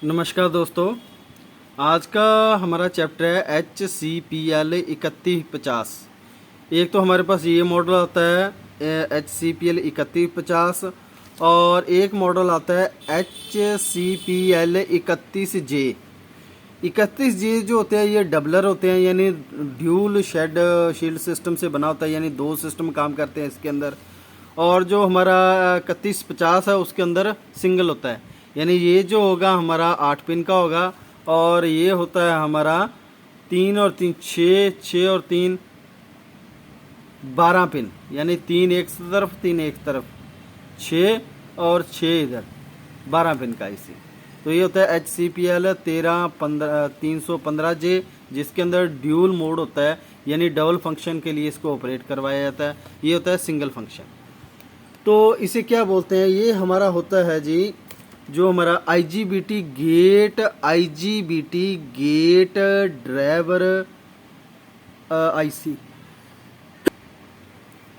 नमस्कार दोस्तों। आज का हमारा चैप्टर है HCPL 3150। एक तो हमारे पास ये मॉडल आता है HCPL 3150 और एक मॉडल आता है HCPL 31J। 31J जो होते हैं ये डबलर होते हैं, यानी ड्यूल शेड शील्ड सिस्टम से बना होता है, यानी दो सिस्टम काम करते हैं इसके अंदर। और जो हमारा 3150 है उसके अंदर सिंगल होता है, यानी ये जो होगा हमारा 8 पिन का होगा और ये होता है हमारा 3 और 3 6, 6 और 3 12 पिन, यानी 3 एक तरफ 3 एक तरफ, 6 और 6 इधर, 12 पिन का इसी। तो ये होता है HCPL 315J, जिसके अंदर ड्यूल मोड होता है, यानी डबल फंक्शन के लिए इसको ऑपरेट करवाया जाता है। ये होता है सिंगल फंक्शन। तो इसे क्या बोलते हैं, ये हमारा होता है जी जो हमारा IGBT गेट ड्राइवर IC।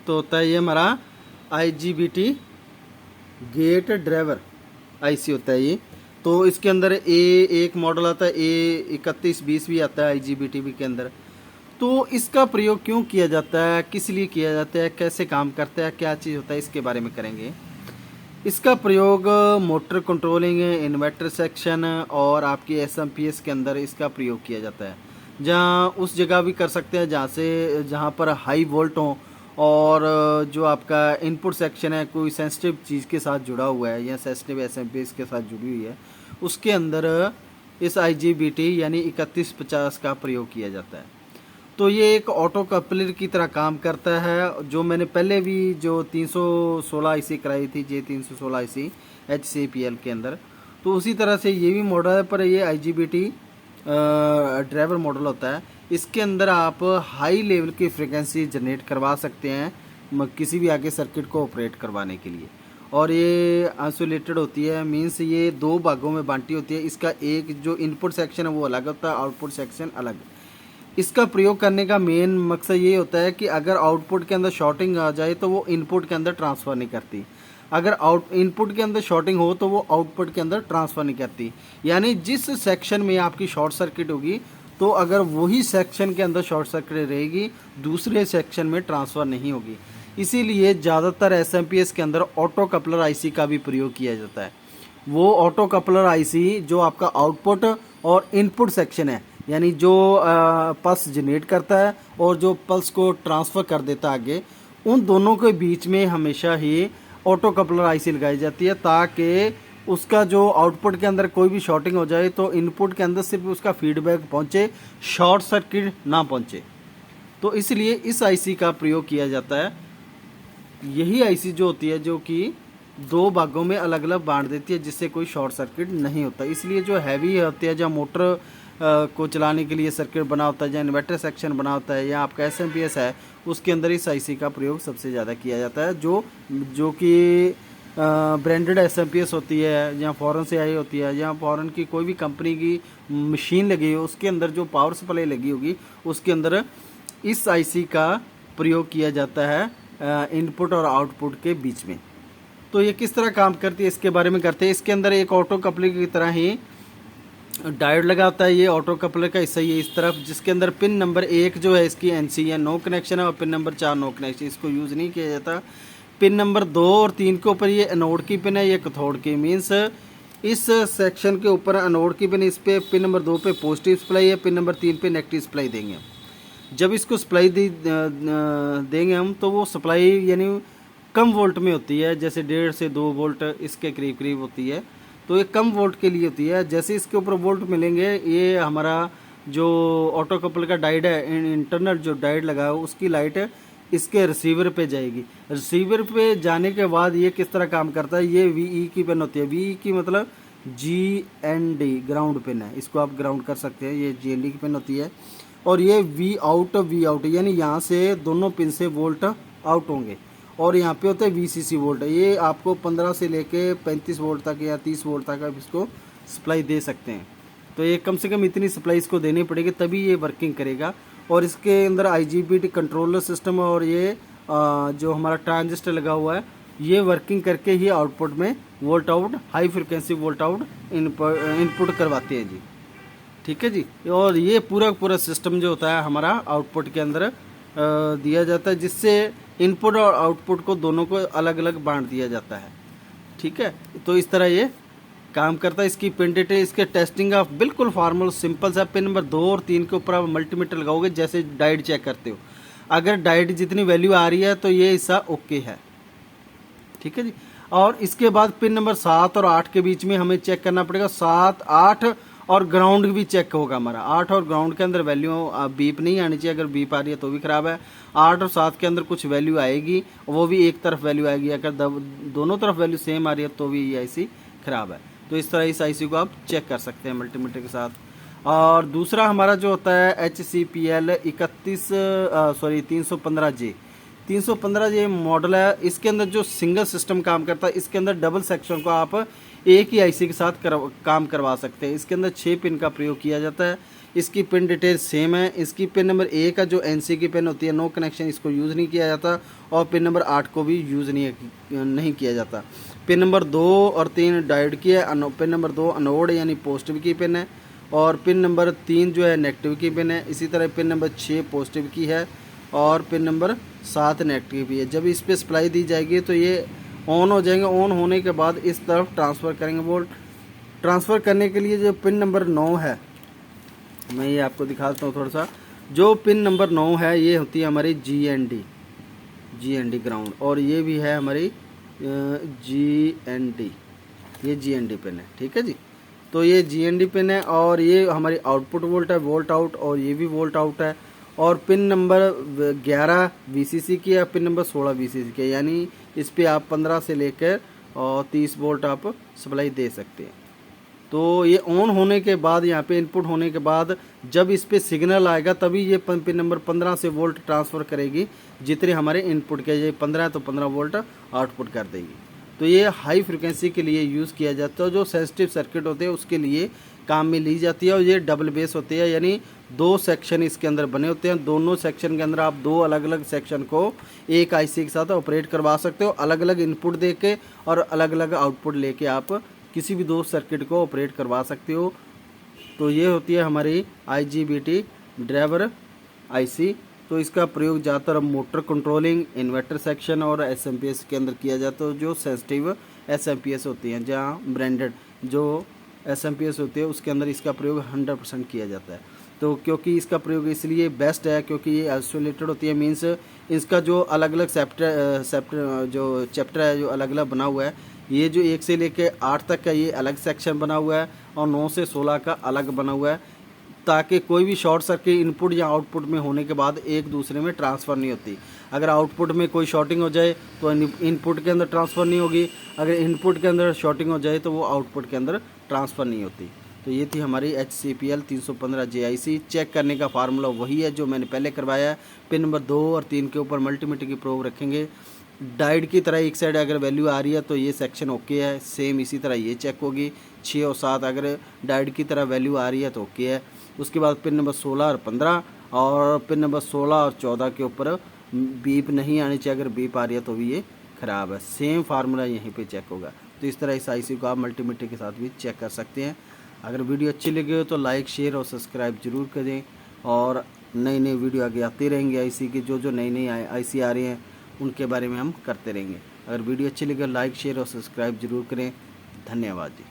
तो होता है ये हमारा IGBT गेट ड्राइवर IC होता है ये। तो इसके अंदर एक मॉडल आता है A3120 भी आता है IGBT के अंदर। तो इसका प्रयोग क्यों किया जाता है, किस लिए किया जाता है, कैसे काम करता है, क्या चीज़ होता है, इसके बारे में करेंगे। इसका प्रयोग मोटर कंट्रोलिंग, इन्वर्टर सेक्शन और आपकी SMPS के अंदर इसका प्रयोग किया जाता है। जहाँ उस जगह भी कर सकते हैं जहाँ पर हाई वोल्ट हो और जो आपका इनपुट सेक्शन है कोई सेंसिटिव चीज़ के साथ जुड़ा हुआ है या सेंसिटिव SMPS के साथ जुड़ी हुई है, उसके अंदर इस IGBT यानी 3150 का प्रयोग किया जाता है। तो ये एक ऑटो कपलर की तरह काम करता है, जो मैंने पहले भी जो 316 IC कराई थी, J316 IC HCPL के अंदर, तो उसी तरह से ये भी मॉडल है, पर ये IGBT ड्राइवर मॉडल होता है। इसके अंदर आप हाई लेवल की फ्रिक्वेंसी जनरेट करवा सकते हैं किसी भी आगे सर्किट को ऑपरेट करवाने के लिए। और ये आइसोलेटेड होती है, मींस ये दो भागों में बांटी होती है। इसका एक जो इनपुट सेक्शन है वो अलग होता है, आउटपुट सेक्शन अलग। इसका प्रयोग करने का मेन मकसद ये होता है कि अगर आउटपुट के अंदर शॉर्टिंग आ जाए तो वो इनपुट के अंदर ट्रांसफ़र नहीं करती, अगर इनपुट के अंदर शॉर्टिंग हो तो वो आउटपुट के अंदर ट्रांसफ़र नहीं करती। यानी जिस सेक्शन में आपकी शॉर्ट सर्किट होगी, तो अगर वही सेक्शन के अंदर शॉर्ट सर्किट रहेगी, दूसरे सेक्शन में ट्रांसफ़र नहीं होगी। इसीलिए ज़्यादातर SMPS के अंदर ऑटो कपलर IC का भी प्रयोग किया जाता है। वो ऑटो कपलर IC जो आपका आउटपुट और इनपुट सेक्शन है, यानी जो पल्स जनरेट करता है और जो पल्स को ट्रांसफ़र कर देता है आगे, उन दोनों के बीच में हमेशा ही ऑटो कपलर IC लगाई जाती है, ताकि उसका जो आउटपुट के अंदर कोई भी शॉर्टिंग हो जाए तो इनपुट के अंदर सिर्फ उसका फीडबैक पहुंचे, शॉर्ट सर्किट ना पहुंचे। तो इसलिए इस IC का प्रयोग किया जाता है। यही IC जो होती है जो कि दो भागों में अलग अलग बांट देती है, जिससे कोई शॉर्ट सर्किट नहीं होता। इसलिए जो हैवी होती है, जहाँ मोटर को चलाने के लिए सर्किट बना होता है, जहाँ इन्वर्टर सेक्शन बना होता है, या आपका SMPS है, उसके अंदर इस IC का प्रयोग सबसे ज़्यादा किया जाता है। जो कि ब्रांडेड SMPS होती है, जहाँ फॉरेन से आई होती है, जहाँ फॉरेन की कोई भी कंपनी की मशीन लगी हो, उसके अंदर जो पावर सप्लाई लगी होगी, उसके अंदर इस IC का प्रयोग किया जाता है इनपुट और आउटपुट के बीच में। तो ये किस तरह काम करती है इसके बारे में करते हैं। इसके अंदर एक ऑटो कपलर की तरह ही डायोड लगा होता है। ये ऑटो कपलर का हिस्सा ये इस तरफ, जिसके अंदर पिन नंबर 1 जो है इसकी NC है, नो कनेक्शन है, और पिन नंबर 4 नो कनेक्शन, इसको यूज़ नहीं किया जाता। पिन नंबर 2 और 3 के ऊपर ये एनोड की पिन है, ये कैथोड की, मीन्स इस सेक्शन के ऊपर एनोड की पिन, इस पे पिन नंबर 2 पे पॉजिटिव सप्लाई है, पिन नंबर 3 पे नेगेटिव सप्लाई देंगे। जब इसको सप्लाई देंगे हम, तो वो सप्लाई यानी कम वोल्ट में होती है, जैसे 1.5 से 2 वोल्ट इसके करीब करीब होती है। तो ये कम वोल्ट के लिए होती है। जैसे इसके ऊपर वोल्ट मिलेंगे, ये हमारा जो ऑटो कपल का डायोड है, इंटरनल जो डायोड लगा है, उसकी लाइट इसके रिसीवर पे जाएगी। रिसीवर पे जाने के बाद ये किस तरह काम करता है, ये VE की पिन होती है। VE की मतलब GND ग्राउंड पिन है, इसको आप ग्राउंड कर सकते हैं, ये GND की पिन होती है। और ये V आउट यानी यहाँ से दोनों पिन से वोल्ट आउट होंगे, और यहाँ पे होता है VCC वोल्ट। ये आपको 15 से लेके 35 वोल्ट तक या 30 वोल्ट तक आप इसको सप्लाई दे सकते हैं। तो ये कम से कम इतनी सप्लाई इसको देनी पड़ेगी, तभी ये वर्किंग करेगा। और इसके अंदर IGBT कंट्रोलर सिस्टम और ये जो हमारा ट्रांजिस्टर लगा हुआ है, ये वर्किंग करके ही आउटपुट में volt out, high frequency volt out input करवाते हैं जी। ठीक है जी। और ये पूरा सिस्टम जो होता है हमारा आउटपुट के अंदर दिया जाता है, जिससे इनपुट और आउटपुट को दोनों को अलग अलग बांट दिया जाता है। ठीक है, तो इस तरह ये काम करता है। इसकी पिन डिटेल, इसके टेस्टिंग आप बिल्कुल फॉर्मल सिंपल सा, पिन नंबर 2 और 3 के ऊपर आप मल्टीमीटर लगाओगे जैसे डायोड चेक करते हो। अगर डायोड जितनी वैल्यू आ रही है तो ये हिस्सा ओके है। ठीक है जी। और इसके बाद पिन नंबर 7 और 8 के बीच में हमें चेक करना पड़ेगा। 7, 8 और ग्राउंड भी चेक होगा हमारा। 8 और ग्राउंड के अंदर वैल्यू बीप नहीं आनी चाहिए, अगर बीप आ रही है तो भी खराब है। 8 और 7 के अंदर कुछ वैल्यू आएगी, वो भी एक तरफ वैल्यू आएगी। अगर दोनों तरफ वैल्यू सेम आ रही है तो भी ये आईसी खराब है। तो इस तरह इस आईसी को आप चेक कर सकते हैं मल्टीमीटर के साथ। और दूसरा हमारा जो होता है HCPL 315J 315J मॉडल है। इसके अंदर जो सिंगल सिस्टम काम करता है, इसके अंदर डबल सेक्शन को आप एक ही आईसी के साथ काम करवा सकते हैं। इसके अंदर 6 पिन का प्रयोग किया जाता है। इसकी पिन डिटेल सेम है। इसकी पिन नंबर 1 का जो NC की पिन होती है, नो कनेक्शन, इसको यूज़ नहीं किया जाता। और पिन नंबर 8 को भी यूज़ नहीं किया जाता। पिन नंबर 2 और 3 डायोड की है। पिन नंबर 2 अनोड यानी पॉजिटिव की पिन है, और पिन नंबर 3 जो है नेगेटिव की पिन है। इसी तरह पिन नंबर 6 पॉजिटिव की है और पिन नंबर 7 नेगेटिव की है। जब इस पर सप्लाई दी जाएगी तो ये ऑन हो जाएंगे। ऑन होने के बाद इस तरफ ट्रांसफ़र करेंगे। वोल्ट ट्रांसफ़र करने के लिए जो पिन नंबर 9 है, मैं ये आपको दिखाता हूँ थोड़ा सा। जो पिन नंबर 9 है ये होती है हमारी GND ग्राउंड, और ये भी है हमारी GND, ये GND पिन है। ठीक है जी। तो ये GND पिन है और ये हमारी आउटपुट वोल्ट है, वोल्ट आउट, और ये भी वोल्ट आउट है। और पिन नंबर 11 VCC की है, पिन नंबर 16 VCC की है, यानी इस पे आप 15 से लेकर और 30 वोल्ट आप सप्लाई दे सकते हैं। तो ये ऑन होने के बाद, यहाँ पे इनपुट होने के बाद जब इस पे सिग्नल आएगा तभी ये पिन नंबर 15 से वोल्ट ट्रांसफ़र करेगी। जितने हमारे इनपुट के, ये 15 है तो 15 वोल्ट आउटपुट कर देगी। तो ये हाई फ्रिक्वेंसी के लिए यूज़ किया जाता है। जो सेंसिटिव सर्किट होते हैं उसके लिए काम में ली जाती है। और ये डबल बेस होती है, यानी 2 सेक्शन इसके अंदर बने होते हैं। दोनों सेक्शन के अंदर आप 2 अलग अलग सेक्शन को एक आईसी के साथ ऑपरेट करवा सकते हो, अलग अलग इनपुट दे के और अलग अलग आउटपुट लेके आप किसी भी 2 सर्किट को ऑपरेट करवा सकते हो। तो ये होती है हमारी IGBT ड्राइवर आईसी। तो इसका प्रयोग ज़्यादातर मोटर कंट्रोलिंग, इन्वर्टर सेक्शन और SMPS के अंदर किया जाता है। जो सेंसिटिव SMPS होती हैं, जहाँ ब्रांडेड जो SMPS होती है उसके अंदर इसका प्रयोग 100% किया जाता है। तो क्योंकि इसका प्रयोग इसलिए बेस्ट है क्योंकि ये आइसोलेटेड होती है, मीन्स इसका जो अलग अलग जो चैप्टर है जो अलग अलग बना हुआ है, ये जो 1 से लेके 8 तक का ये अलग सेक्शन बना हुआ है और 9 से 16 का अलग बना हुआ है, ताकि कोई भी शॉर्ट सर्किट इनपुट या आउटपुट में होने के बाद एक दूसरे में ट्रांसफ़र नहीं होती। अगर आउटपुट में कोई शॉर्टिंग हो जाए तो इनपुट के अंदर ट्रांसफ़र नहीं होगी, अगर इनपुट के अंदर शॉर्टिंग हो जाए तो वो आउटपुट के अंदर ट्रांसफ़र नहीं होती। तो ये थी हमारी HCPL 315J IC। चेक करने का फार्मूला वही है जो मैंने पहले करवाया है। पिन नंबर 2 और 3 के ऊपर मल्टीमीटर की प्रोब रखेंगे। डायोड की तरह एक साइड अगर वैल्यू आ रही है तो ये सेक्शन ओके है, सेम इसी तरह ये चेक होगी। 6 और 7 अगर डायोड की तरह वैल्यू आ रही है तो ओके है। उसके बाद पिन नंबर 16 और 15 और पिन नंबर 16 और 14 के ऊपर बीप नहीं आनी चाहिए, अगर बीप आ रही है तो भी ये ख़राब है। सेम फार्मूला यहीं पे चेक होगा। तो इस तरह इस आईसी को आप मल्टीमीटर के साथ भी चेक कर सकते हैं। अगर वीडियो अच्छी लगी हो तो लाइक, शेयर और सब्सक्राइब जरूर करें, और नई नई वीडियो आगे आती रहेंगी आईसी की। जो नई नई आईसी आ रही हैं उनके बारे में हम करते रहेंगे। अगर वीडियो अच्छी लगे लाइक, शेयर और सब्सक्राइब जरूर करें। धन्यवाद जी।